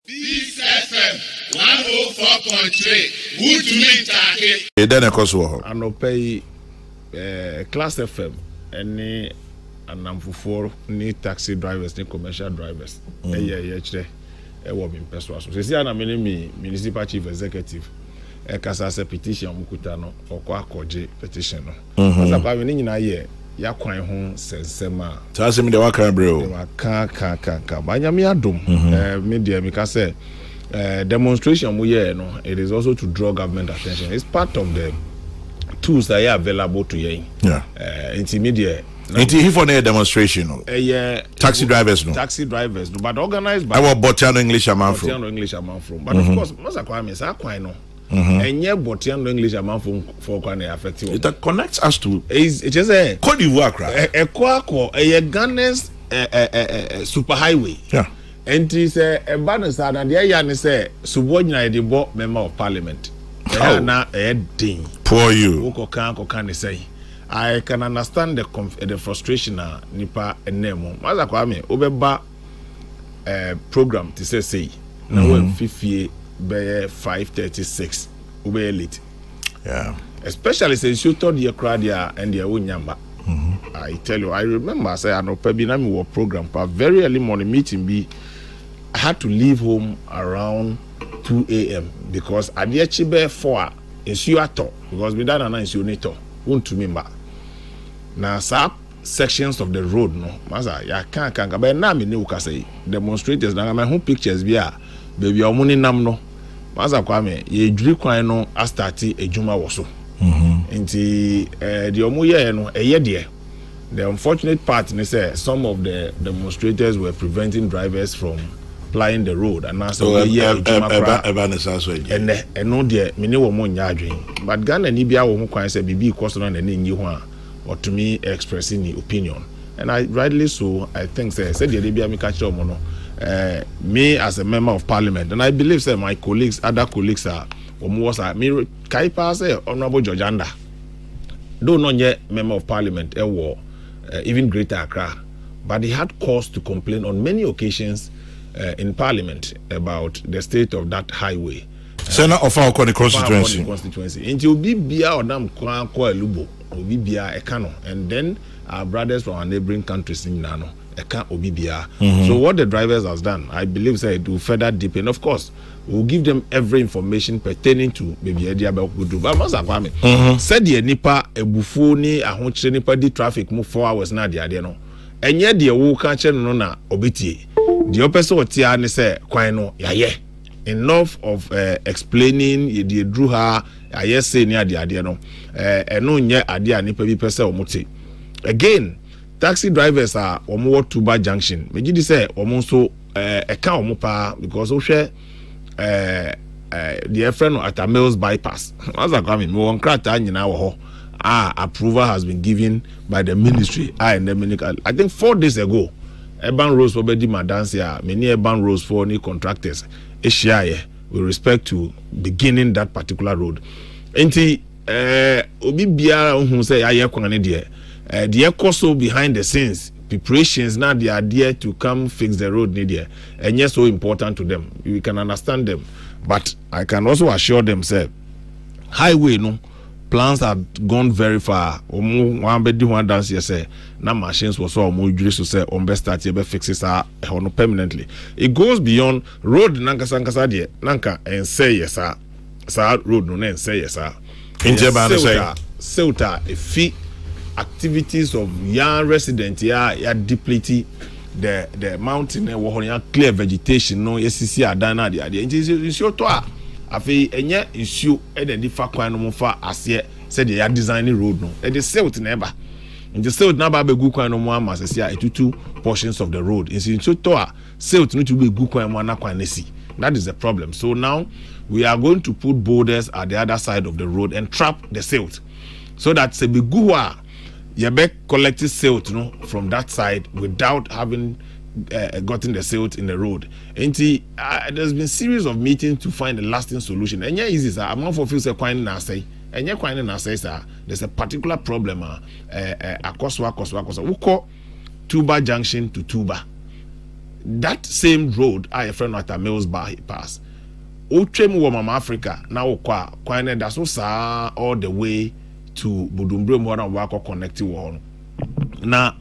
This FM 104.3. Good to meet you. Then of course, I no pay Class FM any anamfufor ni taxi drivers ni commercial drivers. Chire wo me persuasion. Se sia na me ni municipal chief executive kasa se petition mukuta no okwa akoje petition no. Asa kwa me ni nyina ye ya kwan ho sensema. Tase me de waka bro. Ka banyame adom. Me de me ka say demonstration we here no, it is also to draw government attention. It's part of the tools that are available to you. Yeah. Intermediate. He for the demonstration. Yeah. Taxi drivers no. Taxi drivers no, but organized by. Our Botiano English amount from. Botiano English amount from. But of course, most of Kwame say Kwai no. And yeah, Botiano English amount from for Kwame affected. It connects us to. It's just a Cote d'Ivoire cry. A Ghana's super highway. Yeah. And he say a banner sad and the yan say subordinate the board member of parliament. Na ding. Poor you. Oko kan say. I can understand the frustration nipa enemo. Maza Kwame obeba program to say na we fifie be 5:36 ube late. Yeah. Especially since you told your crowd and your own nyamba. I tell you, I remember I said I know pebi na me work program but very early morning meeting be I had to leave home around 2 a.m. because I dey chibe 4 insu ato because we done na insu neto won't remember. Now some sections of the road no maza ya kan but na me ne say demonstrators na my home pictures be baby omuni nam no maza Kwame ye dwiri kwan no a start ejuma wo so nti the omuye no eye de the unfortunate part is say some of the demonstrators were preventing drivers from plying the road and now so and no there many wo mo nya adwen but Ghana ni bia wo ho kwan say bibi cost no na nyi ho a or to me expressing the opinion and I rightly so I think say the bia me catch omo no me as a member of parliament and I believe say my colleagues other colleagues are was me kai pass honorable George Anda though not yet member of parliament even Greater Accra but he had cause to complain on many occasions in parliament about the state of that highway. Senator of our constituency. Into Obi Bia or Dam Kwa Elubo, Obi Bia Ekano, and then our brothers from our neighboring countries in Nano, Eka Obi Bia. So what the drivers has done, I believe, say to further deepen. Of course, we'll give them every information pertaining to Baby Edia Belkudu. But Masa Kwame said the nipa ebufuni ahonche nipa di traffic move 4 hours na dia no. Enye de wo ka che no na obetie. The opposite what ya ne say kwan no yaye. Enough of explaining the drew her yes say near the idea no no nye idea nipa bi pese omote again taxi drivers are omo Tuba junction me gidi say omo so e ka omo pa because o hwe the friend at a Mills bypass as I come me won krata nyina wo ho approval has been given by the ministry I think 4 days ago urban roads for bedi madanse many urban roads for any contractors with respect to beginning that particular road. Enti obi biara who say aye kwane de the also behind the scenes preparations now they are there to come fix the road need there and yes so important to them. We can understand them but I can also assure them say highway no plans have gone very far. One bedi one dance say na machines was so omo so say on best start be fixes permanently. It goes beyond road nanka sankasa de nanka and say yes sir. Sa road no and say yes sir. In Japan say Ceuta fee activities of young residents ya deplete the mountain and wo clear vegetation no yesisi adana de ade. It's your to afi enye issue e dey fa kwan no fa ase said they are designing road no e dey silt never in the silt na ba be gu kwan no mo ama se sia etutu portions of the road in so to a silt no to be gu kwan mo na kwan na si. That is the problem. So now we are going to put boulders at the other side of the road and trap the silt so that se be gu a you be collecting silt no from that side without having gotten the silt in the road. And there's been series of meetings to find a lasting solution. And yeah, easy sir. I'm not for few say quite na say. And yeah, quite na say sir. There's a particular problem. Akoswa. We call Tuba Junction to Tuba. that same road I a friend at a Mills bypass. Uchem wo Mama Africa now kwa na that's so all the way to Budumbre mo na wako connect wo na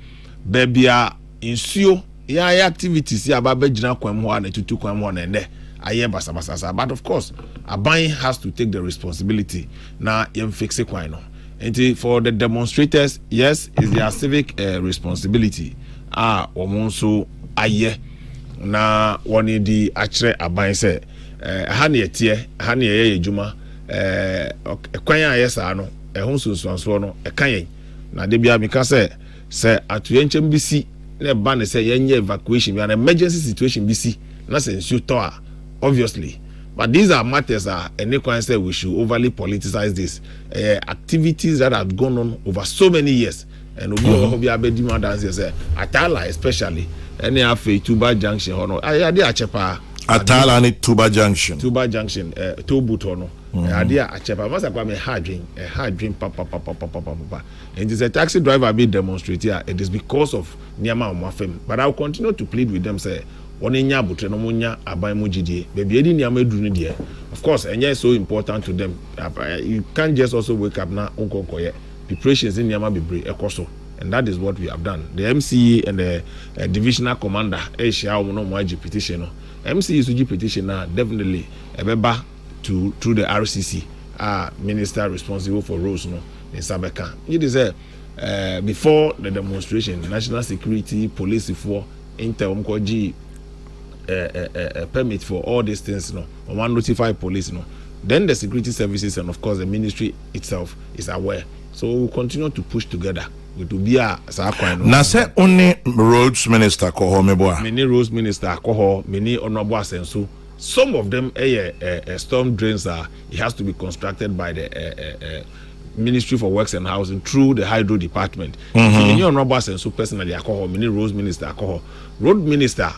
bebia insuo ya activities ya ba begina kwam ho na tutu kwam ho na ne aye basabasa but of course Aban has to take the responsibility na yem fix it kwan no and for the demonstrators yes is their civic responsibility omonso aye na woni di akire Aban say ha na etie ha na ye ejuma kwan aye sa no ehun sunsuanso no ekan yen na de bia meka say atuyenchem bisi na ba ne say yenye evacuation an emergency situation bisi na say nsu to obviously but these are matters any can say we should overly politicize this activities that have gone on over so many years and obi abedi dance say Atala especially any afa Tuba Junction hono ade achepa Atala ni Tuba Junction Tobut hono ade achepa masa kwa me hard dream papa and this a taxi driver be demonstrate here it is because of niama omafem but I will continue to plead with them say nya butre no munya Aban mu gidie baby edi niama eduru ne of course enye so important to them you can't just also wake up na onkonkoye preparations in niama bebre ekoso and that is what we have done the MCE and the divisional commander share no mo agi petition no MCE so petition na definitely ebeba through the RCC minister responsible for roads no in Sabeka it is before the demonstration national security police for interim koji permit for all these things no one notify police no then the security services and of course the ministry itself is aware so we will continue to push together with Ubia Sakwan. Na se only roads minister koho meboa. Many roads minister koho, many honorable sensu. Some of them storm drains it has to be constructed by the Ministry for Works and Housing through the Hydro Department. Many honorable sensu personally koho, many roads minister koho. Road minister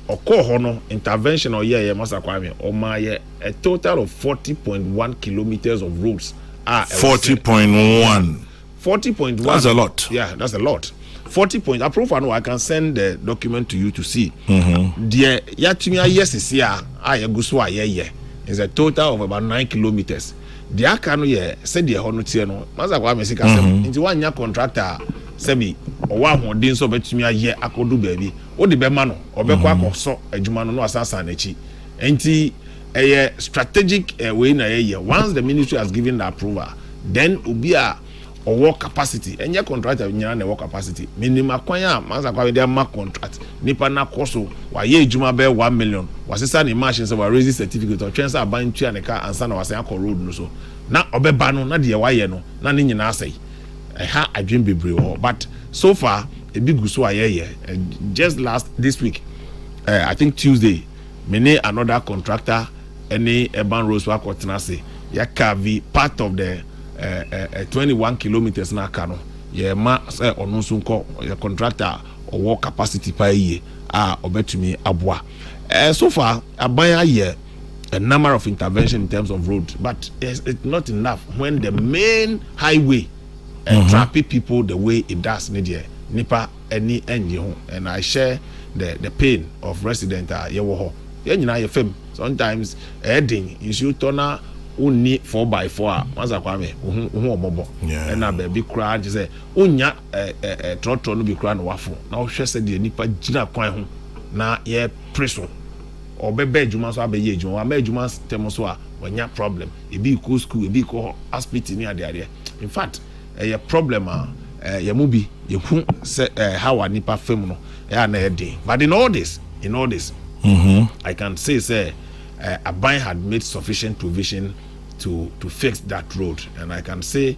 okoho no intervention or masa kwame or my a total of 40.1 kilometers of roads. 40.1. 40.1. That's a lot. Yeah, that's a lot. 40 points. I prove I can send the document to you to see. The Yatimia yes is here. I guswa ye. It's a total of about 9 kilometers. The Akano ye said the Honutiano. Maza kwa mesika sem. Into 1 year contractor sebi or one more din so betumia ye akodu baby. O the bemano or bekwa so ejumano no asasa nechi. Enti a strategic way na ye. Once the ministry has given the approval, then ubia or work capacity and your contractor nyana work capacity minimum kwanya manza kwa dey mark contract nipa na koso wa ye ejuma be 1 million wasesa ni machines wa raise certificate or transfer ban tua ne ka ansa na wasan akọ road no so na obeba no na de wa ye no na ne nyina asai ha adwen bebre wo but so far a big guso aye just this week I think Tuesday many another contractor any urban roads wa kotena say ya carve part of the 21 kilometers na kano ye ma say onu so nko ye contractor or work capacity pa ye obetumi aboa so far Aban aye a number of intervention in terms of road but it's not enough when the main highway trap people the way it does nipa any ho and I share the pain of resident ye wo ho ye nyina ye fam sometimes heading you should turn uni 4x4 maza kwame ohu obobo na baby cry je say onya trotro no bi cry no wafo na ohwe se de nipa gina kwan ho na ye preso obebe ejuma so abaye ejuma wa ma ejuma temo so a onya problem e bi ko school e bi ko hospital ni ade in fact a problem ye mu bi ye hu se how nipa fam no ya na e dey but in all this I can say Aban had made sufficient provision to fix that road, and I can say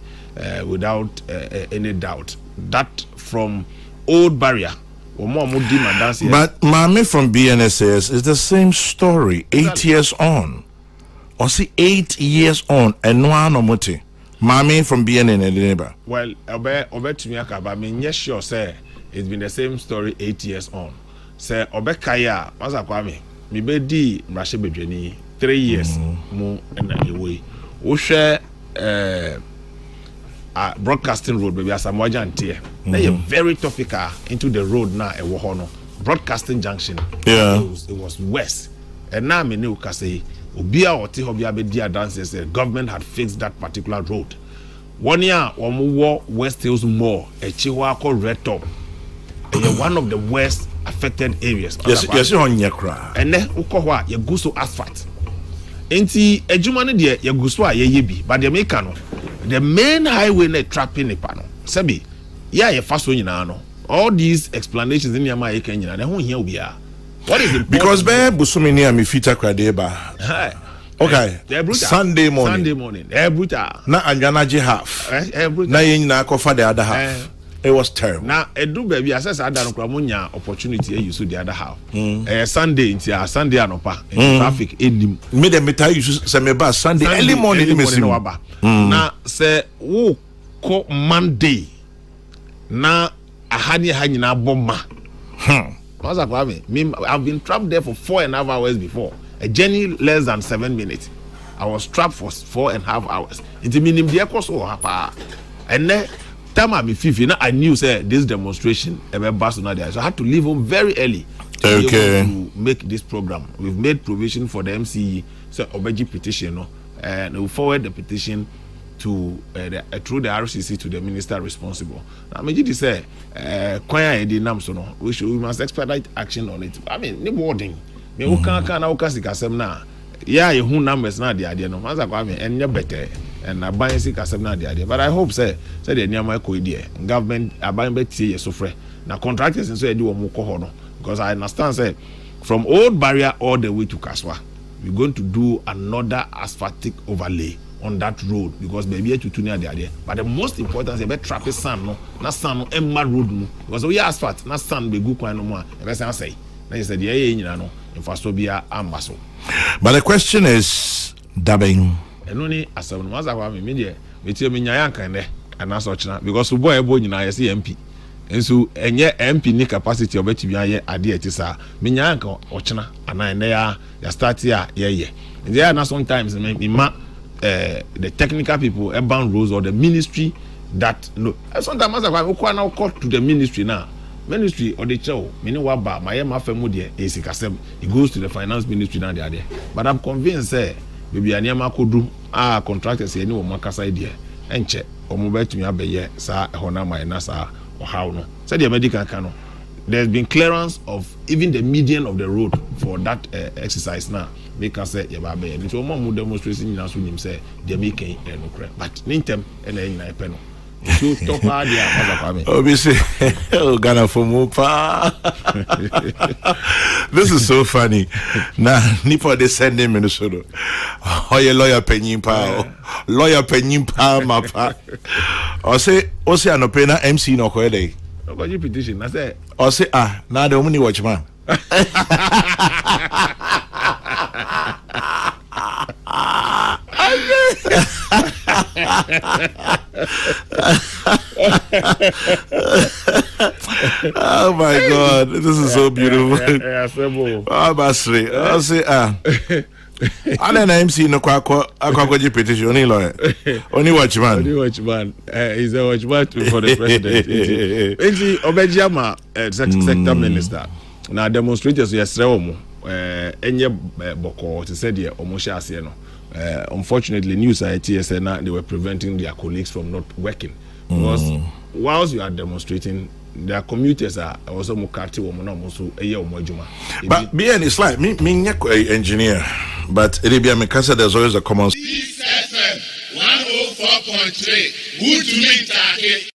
without any doubt that from old barrier or more but Mami from BNA says it's the same story 8 years on or see 8 years on and no one omote Mami from BNA neighbor well obe to me akaba me yes sure say it's been the same story 8 years on say obe kaya maza kwame me be di mrashe bedwani 3 years mu na away wo hwe broadcasting road baby asamoja ntie na very topical into the road na e wo ho no broadcasting junction. Yeah. It was west. And now me know say Obia or Tihobia Bedia dances the government had fixed that particular road. 1 year or West Hills Mall, a Chihuahua Red Top. One of the worst affected areas. Yes, on Yakra. And then Ukohwa, you go so asphalt. Enti ejumane de ye guso a ye bi but the make no the main highway na trapping the pano sabi ya ye fa so nyina no all these explanations in yama ye kan nyina na ho hia obi a what is the because be busumi ni am fita krade ba okay Sunday morning brutal na anjanaje half na ye nyina kofa the other half. It was terrible. Now, do baby, as I don't know, opportunity you so the other half. Sunday, Sunday anopa traffic. Me dem tell you say me ba Sunday early morning. Now, say who call Monday. Na ahani na bomba. What's that for me? I've been trapped there for 4.5 hours before. A journey less than 7 minutes. I was trapped for 4.5 hours. It's minimum the cost so hapa. And then time I be 50, now I knew say this demonstration about so I had to leave home very early to make this program. We've made provision for the MCE, so obeji petition, and we forward the petition to through the RCC to the minister responsible. Now, me just say, we must expedite action on it. I mean, the wording. Me who can't sikasem na. Yeah, you who numbers na the idea no. Manza kwa me enya better. And I buy sikasem na the idea. But I hope say the nyama ko idea. Government aban beti ye sofre. Na contractors and so do omo ko no. Because I understand say from Old Barrier all the way to Kaswa, we're going to do another asphaltic overlay on that road because maybe to near the idea. But the most important is about traffic sun no. Na sun no emma road no. Because we asphalt na sun be good kwan no more. E be say na you said yeah nyina no infrastructure ambaso. But the question is dubbing. Enoni asem no aza kwa me de me tie me nyaya kan de ana so china because boy ebo nyina ye say MP. Enso enye MP ni capacity obetimi aye ade etisa me nyaya kan ochina ana ene ya start here ye. There na sometimes me ma the technical people urban rules or the ministry that no sometimes I go now call to the ministry now ministry or the chow meaning waba my mafemu there is kasem it goes to the finance ministry now there but I'm convinced say baby aniama kodu contractors any wo makasa there enche omo betumi abeye sa ehona my na sa or how no say the medical can there's been clearance of even the median of the road for that exercise now. Make us say yaba be and so more demonstration in so nim say they make no cry but nintem and na epeno so top hard ya for me obviously Ghana for mopa. This is so funny now nipo they send him in the show oh your lawyer penyimpa mapa or say anopena MC no ko dey go you petition I say or say now the only watchman. Oh my God, this is so beautiful. I'll say I don't MC no kwakwaji petition only lawyer. Only watchman. He's a watchman for the president. Enji Obejama sector minister. Now demonstrators yesterday omo enye boko to say there omo sha ase no. Unfortunately, news at TSN they were preventing their colleagues from not working because whilst you are demonstrating, their commuters are also mukati woman also a year or more juma. But BN is like me engineer, but it be a mekasa there's always a common. FM 104.3. Good to meet you.